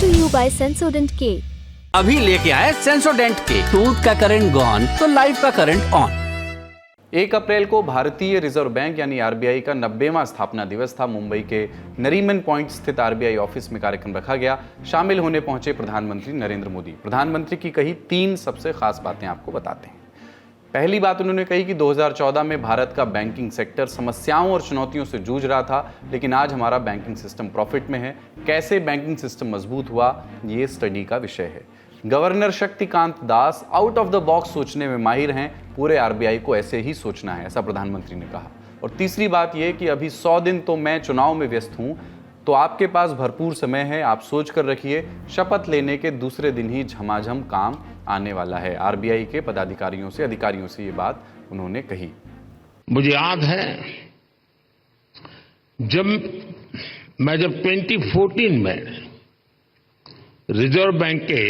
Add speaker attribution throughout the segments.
Speaker 1: to you by Sensodent K.
Speaker 2: अभी लेके आए सेंसोडेंट के टूथ का करंट गॉन तो लाइफ का करंट ऑन।
Speaker 3: 1 अप्रैल को भारतीय रिजर्व बैंक यानी आरबीआई का 90वां स्थापना दिवस था। मुंबई के नरीमन पॉइंट स्थित आरबीआई ऑफिस में कार्यक्रम रखा गया। शामिल होने पहुंचे प्रधानमंत्री नरेंद्र मोदी। प्रधानमंत्री की कही 3 सबसे खास बातें आपको बताते हैं। पहली बात उन्होंने कही कि 2014 में भारत का बैंकिंग सेक्टर समस्याओं और चुनौतियों से जूझ रहा था, लेकिन आज हमारा बैंकिंग सिस्टम प्रॉफिट में है। कैसे बैंकिंग सिस्टम मजबूत हुआ, ये स्टडी का विषय है। Governor Shaktikanta Das out of the box सोचने में माहिर हैं। पूरे आरबीआई को ऐसे ही सोचना है, ऐसा प्रधानमंत्री ने कहा। और तीसरी बात यह कि अभी 100 दिन तो मैं चुनाव में व्यस्त हूं, तो आपके पास भरपूर समय है। आप सोच कर रखिए, शपथ लेने के दूसरे दिन ही झमाझम काम आने वाला है। आरबीआई के पदाधिकारियों से, अधिकारियों से ये बात उन्होंने कही।
Speaker 4: मुझे याद है जब 2014 में रिजर्व बैंक के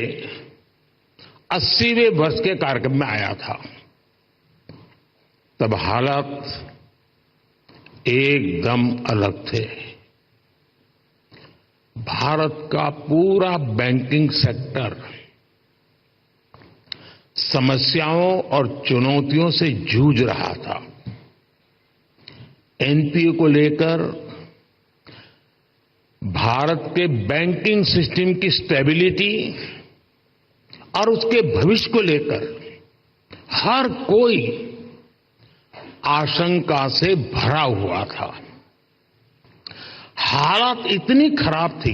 Speaker 4: 80वें वर्ष के कार्यक्रम में आया था, तब हालात एकदम अलग थे। भारत का पूरा बैंकिंग सेक्टर समस्याओं और चुनौतियों से जूझ रहा था। एनपीए को लेकर, भारत के बैंकिंग सिस्टम की स्टेबिलिटी और उसके भविष्य को लेकर हर कोई आशंका से भरा हुआ था। हालात इतनी खराब थी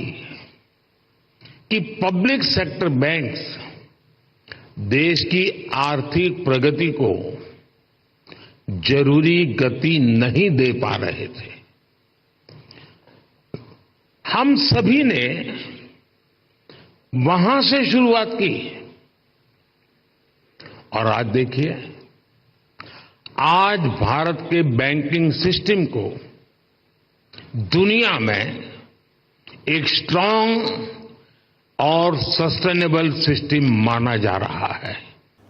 Speaker 4: कि पब्लिक सेक्टर बैंक्स देश की आर्थिक प्रगति को जरूरी गति नहीं दे पा रहे थे। हम सभी ने वहां से शुरुआत की और आज देखिए, आज भारत के बैंकिंग सिस्टम को दुनिया में एक स्ट्रांग और सस्टेनेबल सिस्टम माना जा रहा है।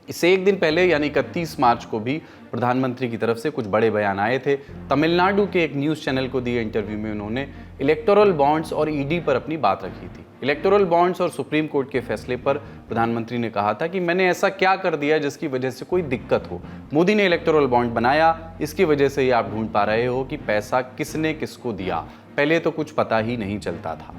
Speaker 3: इससे एक दिन पहले यानी 31 मार्च को भी प्रधानमंत्री की तरफ से कुछ बड़े बयान आए थे। तमिलनाडु के एक न्यूज़ चैनल को दिए इंटरव्यू में उन्होंने इलेक्टोरल बॉन्ड्स और ईडी पर अपनी बात रखी थी। इलेक्टोरल बॉन्ड्स और सुप्रीम कोर्ट के फैसले पर प्रधानमंत्री ने कहा था कि मैंने ऐसा क्या कर दिया जिसकी वजह से कोई दिक्कत हो। मोदी ने इलेक्टोरल बॉन्ड बनाया, इसकी वजह से ये आप ढूंढ पा रहे हो कि पैसा किसने किसको दिया। पहले तो कुछ पता ही नहीं चलता था।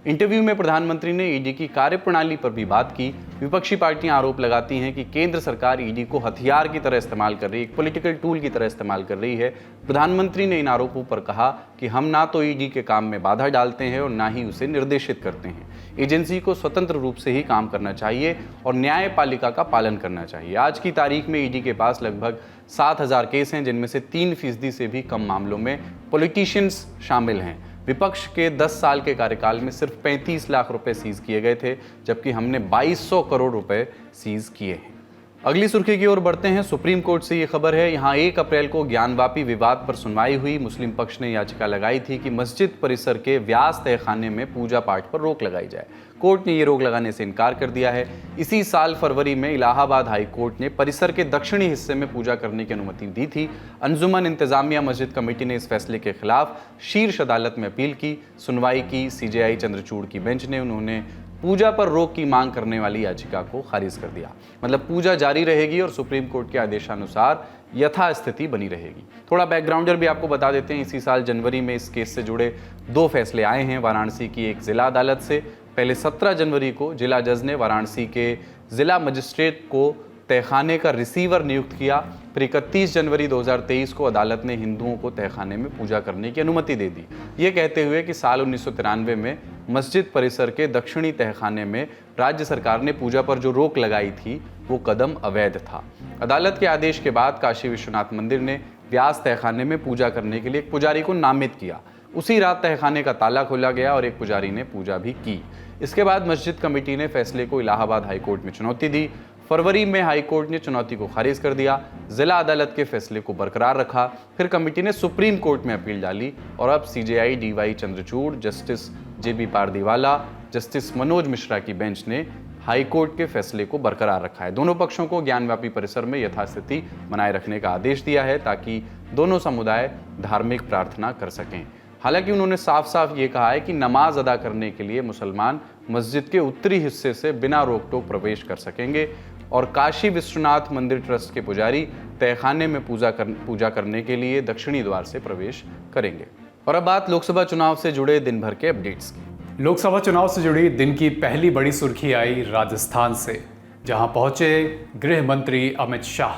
Speaker 3: इंटरव्यू में प्रधानमंत्री ने ईडी की कार्यप्रणाली पर भी बात की। विपक्षी पार्टियां आरोप लगाती हैं कि केंद्र सरकार ईडी को हथियार की तरह इस्तेमाल कर रही है, एक पॉलिटिकल टूल की तरह इस्तेमाल कर रही है। प्रधानमंत्री ने इन आरोपों पर कहा कि हम ना तो ईडी के काम में बाधा डालते हैं और ना ही उसे निर्देशित करते हैं। एजेंसी को स्वतंत्र रूप से ही काम करना चाहिए और न्यायपालिका का पालन करना चाहिए। आज की तारीख में ईडी के पास लगभग 7000 केस हैं, जिनमें से 3% से भी कम मामलों में पॉलिटिशियंस शामिल हैं। विपक्ष के 10 साल के कार्यकाल में सिर्फ 35 लाख रुपए सीज किए गए थे, जबकि हमने 2200 करोड़ रुपए सीज किए हैं। अगली सुर्खी की ओर बढ़ते हैं। सुप्रीम कोर्ट से ये खबर है, यहाँ 1 अप्रैल को ज्ञानवापी विवाद पर सुनवाई हुई। मुस्लिम पक्ष ने याचिका लगाई थी कि मस्जिद परिसर के व्यास तहखाने में पूजा पाठ पर रोक लगाई जाए। कोर्ट ने ये रोक लगाने से इनकार कर दिया है। इसी साल फरवरी में इलाहाबाद हाई कोर्ट ने परिसर के दक्षिणी हिस्से में पूजा करने की अनुमति दी थी। अंजुमन इंतजामिया मस्जिद कमेटी ने इस फैसले के खिलाफ शीर्ष अदालत में अपील की। सुनवाई की सीजेआई चंद्रचूड़ की बेंच ने उन्होंने पूजा पर रोक की मांग करने वाली याचिका को खारिज कर दिया। मतलब पूजा जारी रहेगी और सुप्रीम कोर्ट के आदेशानुसार यथास्थिति बनी रहेगी। थोड़ा बैकग्राउंडर भी आपको बता देते हैं। इसी साल जनवरी में इस केस से जुड़े 2 फैसले आए हैं वाराणसी की एक जिला अदालत से। पहले 17 जनवरी को जिला जज ने वाराणसी के जिला मजिस्ट्रेट को तहखाने का रिसीवर नियुक्त किया। फिर 31 जनवरी 2023 को अदालत ने हिंदुओं को तहखाने में पूजा करने की अनुमति दे दी, ये कहते हुए कि साल 1993 में मस्जिद परिसर के दक्षिणी तहखाने में राज्य सरकार ने पूजा पर जो रोक लगाई थी वो कदम अवैध था। अदालत के आदेश के बाद काशी विश्वनाथ मंदिर ने व्यास तहखाने में पूजा करने के लिए एक पुजारी को नामित किया। उसी रात तहखाने का ताला खोला गया और एक पुजारी ने पूजा भी की। इसके बाद मस्जिद कमेटी ने फैसले को इलाहाबाद हाईकोर्ट में चुनौती दी। फरवरी में हाईकोर्ट ने चुनौती को खारिज कर दिया। जिला अदालत के फैसले को बरकरार रखा। फिर कमेटी ने सुप्रीम कोर्ट में अपील डाली और अब सीजेआई डीवाई चंद्रचूड़, जस्टिस जेबी पारदीवाला, जस्टिस मनोज मिश्रा की बेंच ने हाईकोर्ट के फैसले को बरकरार रखा है। दोनों पक्षों को ज्ञानव्यापी परिसर में यथास्थिति बनाए रखने का आदेश दिया है ताकि दोनों समुदाय धार्मिक प्रार्थना कर सकें। हालांकि उन्होंने साफ साफ ये कहा है कि नमाज अदा करने के लिए मुसलमान मस्जिद के उत्तरी हिस्से से बिना रोक टोक प्रवेश कर सकेंगे और काशी विश्वनाथ मंदिर ट्रस्ट के पुजारी तहखाने में पूजा करने के लिए दक्षिणी द्वार से प्रवेश करेंगे। और अब बात लोकसभा चुनाव से जुड़े दिन भर के अपडेट्स की।
Speaker 1: लोकसभा चुनाव से जुड़ी दिन की पहली बड़ी सुर्खी आई राजस्थान से, जहां पहुंचे गृह मंत्री अमित शाह।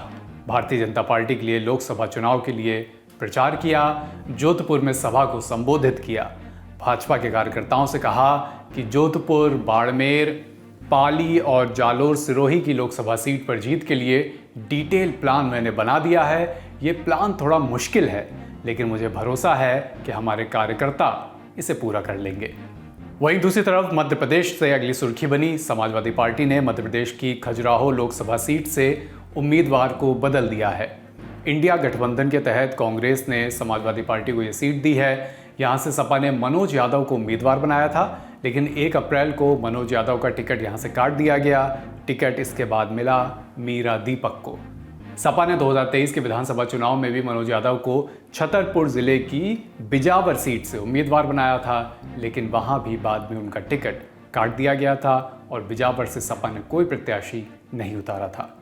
Speaker 1: भारतीय जनता पार्टी के लिए लोकसभा चुनाव के लिए प्रचार किया, जोधपुर में सभा को संबोधित किया। भाजपा के कार्यकर्ताओं से कहा कि जोधपुर, बाड़मेर, पाली और जालोर सिरोही की लोकसभा सीट पर जीत के लिए डिटेल प्लान मैंने बना दिया है। ये प्लान थोड़ा मुश्किल है, लेकिन मुझे भरोसा है कि हमारे कार्यकर्ता इसे पूरा कर लेंगे। वहीं दूसरी तरफ मध्य प्रदेश से अगली सुर्खी बनी। समाजवादी पार्टी ने मध्य प्रदेश की खजुराहो लोकसभा सीट से उम्मीदवार को बदल दिया है। इंडिया गठबंधन के तहत कांग्रेस ने समाजवादी पार्टी को ये सीट दी है। यहाँ से सपा ने मनोज यादव को उम्मीदवार बनाया था, लेकिन 1 अप्रैल को मनोज यादव का टिकट यहाँ से काट दिया गया। टिकट इसके बाद मिला मीरा दीपक को। सपा ने 2023 के विधानसभा चुनाव में भी मनोज यादव को छतरपुर जिले की बिजावर सीट से उम्मीदवार बनाया था, लेकिन वहाँ भी बाद में उनका टिकट काट दिया गया था और बिजावर से सपा ने कोई प्रत्याशी नहीं उतारा था।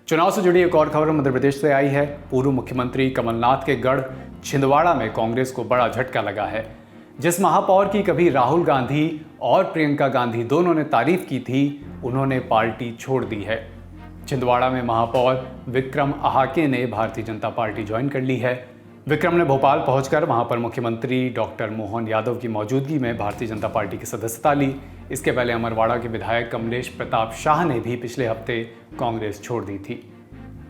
Speaker 1: चुनाव से जुड़ी एक और खबर मध्य प्रदेश से आई है। पूर्व मुख्यमंत्री कमलनाथ के गढ़ छिंदवाड़ा में कांग्रेस को बड़ा झटका लगा है। जिस महापौर की कभी राहुल गांधी और प्रियंका गांधी दोनों ने तारीफ की थी, उन्होंने पार्टी छोड़ दी है। छिंदवाड़ा में महापौर विक्रम आहाके ने भारतीय जनता पार्टी ज्वाइन कर ली है। विक्रम ने भोपाल पहुंचकर वहां पर मुख्यमंत्री डॉक्टर मोहन यादव की मौजूदगी में भारतीय जनता पार्टी की सदस्यता ली। इसके पहले अमरवाड़ा के विधायक कमलेश प्रताप शाह ने भी पिछले हफ्ते कांग्रेस छोड़ दी थी।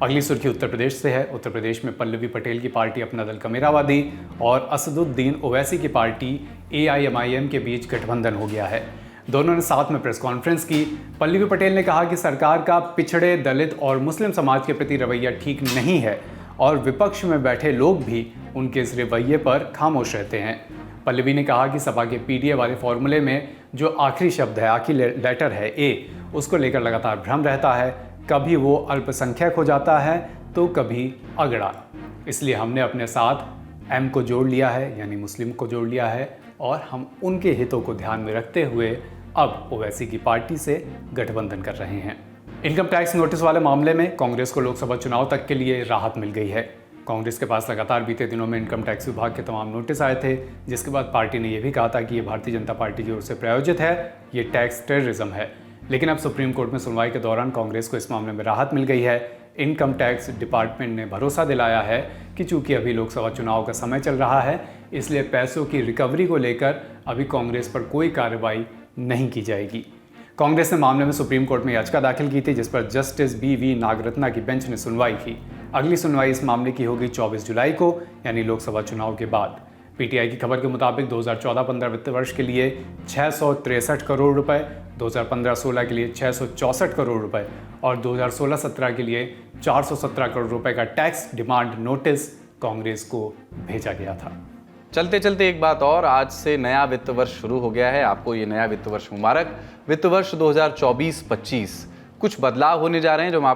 Speaker 1: अगली सुर्खी उत्तर प्रदेश से है। उत्तर प्रदेश में पल्लवी पटेल की पार्टी अपना दल कमेरावादी और असदुद्दीन ओवैसी की पार्टी AIMIM के बीच गठबंधन हो गया है। दोनों ने साथ में प्रेस कॉन्फ्रेंस की। पल्लवी पटेल ने कहा कि सरकार का पिछड़े, दलित और मुस्लिम समाज के प्रति रवैया ठीक नहीं है और विपक्ष में बैठे लोग भी उनके इस रवैये पर खामोश रहते हैं। पल्लवी ने कहा कि सपा के PDA वाले फॉर्मूले में जो आखिरी शब्द है, आखिरी लेटर है A, उसको लेकर लगातार भ्रम रहता है। कभी वो अल्पसंख्यक हो जाता है तो कभी अगड़ा। इसलिए हमने अपने साथ M को जोड़ लिया है, यानी मुस्लिम को जोड़ लिया है, और हम उनके हितों को ध्यान में रखते हुए अब ओवैसी की पार्टी से गठबंधन कर रहे हैं। इनकम टैक्स नोटिस वाले मामले में कांग्रेस को लोकसभा चुनाव तक के लिए राहत मिल गई है। कांग्रेस के पास लगातार बीते दिनों में इनकम टैक्स विभाग के तमाम नोटिस आए थे, जिसके बाद पार्टी ने यह भी कहा था कि ये भारतीय जनता पार्टी की ओर से प्रायोजित है, ये टैक्स टेररिज्म है। लेकिन अब सुप्रीम कोर्ट में सुनवाई के दौरान कांग्रेस को इस मामले में राहत मिल गई है। इनकम टैक्स डिपार्टमेंट ने भरोसा दिलाया है कि चूंकि अभी लोकसभा चुनाव का समय चल रहा है, इसलिए पैसों की रिकवरी को लेकर अभी कांग्रेस पर कोई कार्रवाई नहीं की जाएगी। कांग्रेस ने मामले में सुप्रीम कोर्ट में याचिका दाखिल की थी, जिस पर जस्टिस BV नागरत्ना की बेंच ने सुनवाई की। अगली सुनवाई इस मामले की होगी 24 जुलाई को, यानी लोकसभा चुनाव के बाद। PTI की खबर के मुताबिक 2014-15 वित्त वर्ष के लिए 663 करोड़ रुपए, 2015-16 के लिए 664 करोड़ रुपए और 2016-17 के लिए 417 करोड़ रुपए का टैक्स डिमांड नोटिस कांग्रेस को भेजा गया था।
Speaker 3: चलते चलते एक बात और, आज से नया वित्त वर्ष शुरू हो गया है। आपको ये नया वित्त वर्ष मुबारक। वित्त वर्ष 2024-25 कुछ बदलाव होने जा रहे हैं जो हम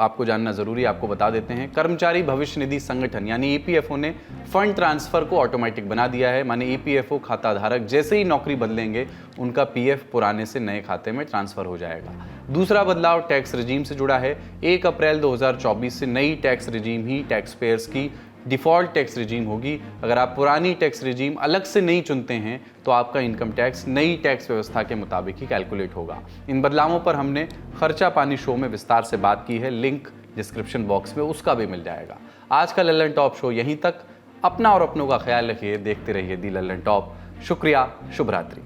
Speaker 3: आपको जानना जरूरी है, आपको बता देते हैं। कर्मचारी भविष्य निधि संगठन यानी EPFO ने फंड ट्रांसफर को ऑटोमेटिक बना दिया है। माने EPFO खाता धारक जैसे ही नौकरी बदलेंगे, उनका PF पुराने से नए खाते में ट्रांसफर हो जाएगा। दूसरा बदलाव टैक्स रिजीम से जुड़ा है। 1 अप्रैल 2024 से नई टैक्स रिजीम ही टैक्स पेयर्स की डिफ़ॉल्ट टैक्स रिजीम होगी। अगर आप पुरानी टैक्स रिजीम अलग से नहीं चुनते हैं तो आपका इनकम टैक्स नई टैक्स व्यवस्था के मुताबिक ही कैलकुलेट होगा। इन बदलावों पर हमने खर्चा पानी शो में विस्तार से बात की है, लिंक डिस्क्रिप्शन बॉक्स में उसका भी मिल जाएगा। आज का लल्लन टॉप शो यहीं तक। अपना और अपनों का ख्याल रखिए, देखते रहिए दी लल्लन टॉप। शुक्रिया, शुभ रात्रि।